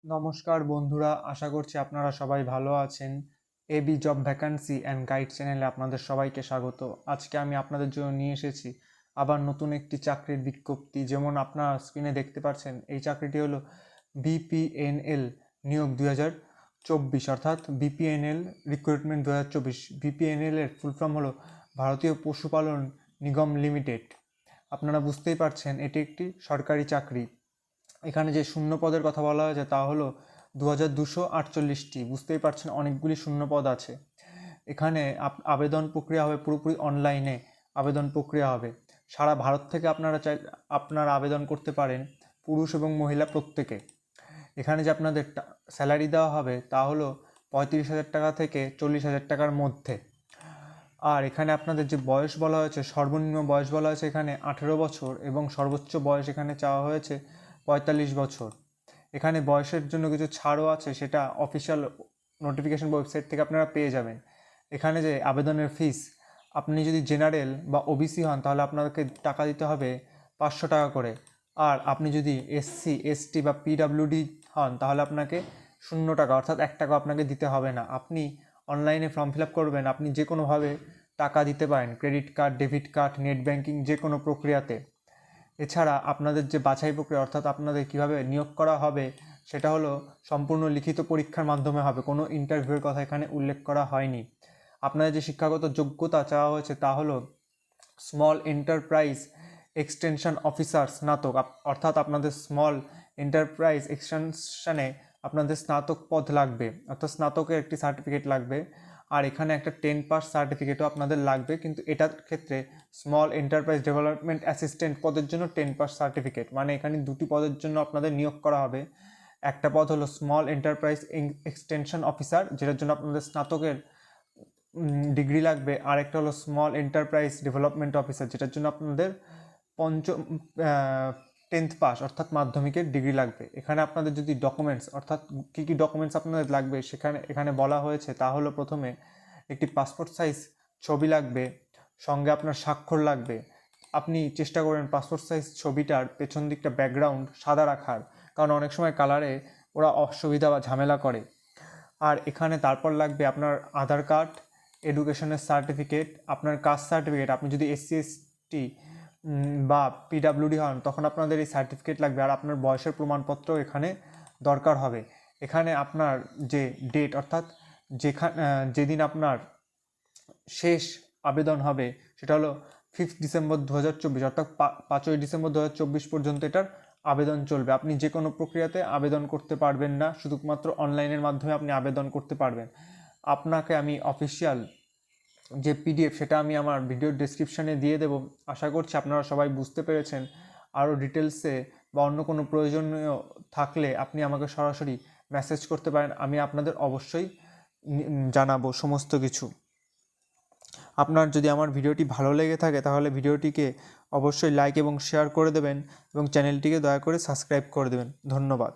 নমস্কার বন্ধুরা, আশা করছি আপনারা সবাই ভালো আছেন। AB job vacancy and guide চ্যানেলে আপনাদের সবাইকে স্বাগত। আজকে আমি আপনাদের জন্য নিয়ে এসেছি আবার নতুন একটি চাকরির বিজ্ঞপ্তি। যেমন আপনারা স্ক্রিনে দেখতে পাচ্ছেন, এই চাকরিটি হলো বিপিএনএল নিয়োগ 2024, অর্থাৎ বিপিএনএল রিক্রুটমেন্ট 2024। বিপিএনএল এর ফুল ফর্ম হলো ভারতীয় পশুপালন নিগম লিমিটেড। আপনারা বুঝতেই পারছেন এটি একটি সরকারি চাকরি। এখানে যে শূন্য পদের কথা বলা হয়েছে তা হলো 2248টি। বুঝতেই পারছেন অনেকগুলি শূন্য পদ আছে। এখানে আবেদন প্রক্রিয়া হবে পুরোপুরি অনলাইনে। আবেদন প্রক্রিয়া হবে সারা ভারত থেকে। আপনারা আবেদন করতে পারেন, পুরুষ এবং মহিলা প্রত্যেকে। এখানে যে আপনাদের স্যালারি দেওয়া হবে তা হলো 35,000 টাকা থেকে 40,000 টাকার মধ্যে। আর এখানে আপনাদের যে বয়স বলা হয়েছে, সর্বনিম্ন বয়স বলা হয়েছে এখানে 18 বছর এবং সর্বোচ্চ বয়স এখানে চাওয়া হয়েছে 45 বছর। এখানে বয়সের জন্য কিছু ছাড়ও আছে, সেটা অফিসিয়াল নোটিফিকেশন ওয়েবসাইট থেকে আপনারা পেয়ে যাবেন। এখানে যে আবেদনের ফিস, আপনি যদি জেনারেল বা ওবিসি হন তাহলে আপনাকে টাকা দিতে হবে 500 টাকা করে। আর আপনি যদি এসসি, এসটি বা পিডাব্লিউডি হন তাহলে আপনাকে 0 টাকা, অর্থাৎ 1 টাকা আপনাকে দিতে হবে না। আপনি অনলাইনে ফর্ম ফিল আপ করবেন, আপনি যে কোনোভাবে টাকা দিতে পারেন, credit card, debit card, net banking, যে কোনো প্রক্রিয়াতে। এছাড়া আপনাদের যে বাছাই প্রক্রিয়া, অর্থাৎ আপনাদের কীভাবে নিয়োগ করা হবে, সেটা হলো সম্পূর্ণ লিখিত পরীক্ষার মাধ্যমে হবে। কোনো ইন্টারভিউয়ের কথা এখানে উল্লেখ করা হয়নি। আপনাদের যে শিক্ষাগত যোগ্যতা চাওয়া হয়েছে তা হলো স্মল এন্টারপ্রাইজ এক্সটেনশন অফিসার স্নাতক, অর্থাৎ আপনাদের স্মল এন্টারপ্রাইজ এক্সটেনশনে আপনাদের স্নাতক পদ লাগবে, অর্থাৎ স্নাতকের একটি সার্টিফিকেট লাগবে। আর এখানে একটা 10 পাস সার্টিফিকেটও আপনাদের লাগবে, কিন্তু এটার ক্ষেত্রে স্মল এন্টারপ্রাইজ ডেভেলপমেন্ট অ্যাসিস্ট্যান্ট পদের জন্য 10 পাস সার্টিফিকেট। মানে এখানে দুটি পদের জন্য আপনাদের নিয়োগ করা হবে। একটা পদ হলো স্মল এন্টারপ্রাইজ এক্সটেনশন অফিসার, যেটার জন্য আপনাদের স্নাতকের ডিগ্রি লাগবে। আর একটা হলো স্মল এন্টারপ্রাইজ ডেভেলপমেন্ট অফিসার, যেটার জন্য আপনাদের 10th পাস অর্থাৎ মাধ্যমিকের ডিগ্রি লাগবে। এখানে আপনাদের যদি ডকুমেন্টস, অর্থাৎ কী কী ডকুমেন্টস আপনাদের লাগবে এখানে বলা হয়েছে তা হলো, প্রথমে একটি পাসপোর্ট সাইজ ছবি লাগবে, সঙ্গে আপনার স্বাক্ষর লাগবে। আপনি চেষ্টা করবেন পাসপোর্ট সাইজ ছবিটার পেছন দিকটা ব্যাকগ্রাউন্ড সাদা রাখার, কারণ অনেক সময় কালারে ওরা অসুবিধা বা ঝামেলা করে। আর এখানে তারপর লাগবে আপনার আধার কার্ড, এডুকেশনের সার্টিফিকেট, আপনার কাস্ট সার্টিফিকেট। আপনি যদি এসসি, এসটি বা পিডাব্লিউডি হন তখন আপনাদের এই সার্টিফিকেট লাগবে। আর আপনার বয়সের প্রমাণপত্র এখানে দরকার হবে। এখানে আপনার যে ডেট, অর্থাৎ যেদিন আপনার শেষ আবেদন হবে সেটা হলো 5 ডিসেম্বর 2024, অর্থাৎ 5ই ডিসেম্বর 2024 পর্যন্ত এটার আবেদন চলবে। আপনি যে কোনো প্রক্রিয়াতে আবেদন করতে পারবেন না, শুধুমাত্র অনলাইনের মাধ্যমে আপনি আবেদন করতে পারবেন। আপনাকে আমি অফিসিয়াল যে পিডিএফ, সেটা আমি আমার ভিডিওর ডেসক্রিপশানে দিয়ে দেবো। আশা করছি আপনারা সবাই বুঝতে পেরেছেন। আরও ডিটেলসে বা অন্য কোনো প্রয়োজনীয় থাকলে আপনি আমাকে সরাসরি মেসেজ করতে পারেন, আমি আপনাদের অবশ্যই জানাবো সমস্ত কিছু। আপনার যদি আমার ভিডিওটি ভালো লেগে থাকে তাহলে ভিডিওটিকে অবশ্যই লাইক এবং শেয়ার করে দেবেন এবং চ্যানেলটিকে দয়া করে সাবস্ক্রাইব করে দেবেন। ধন্যবাদ।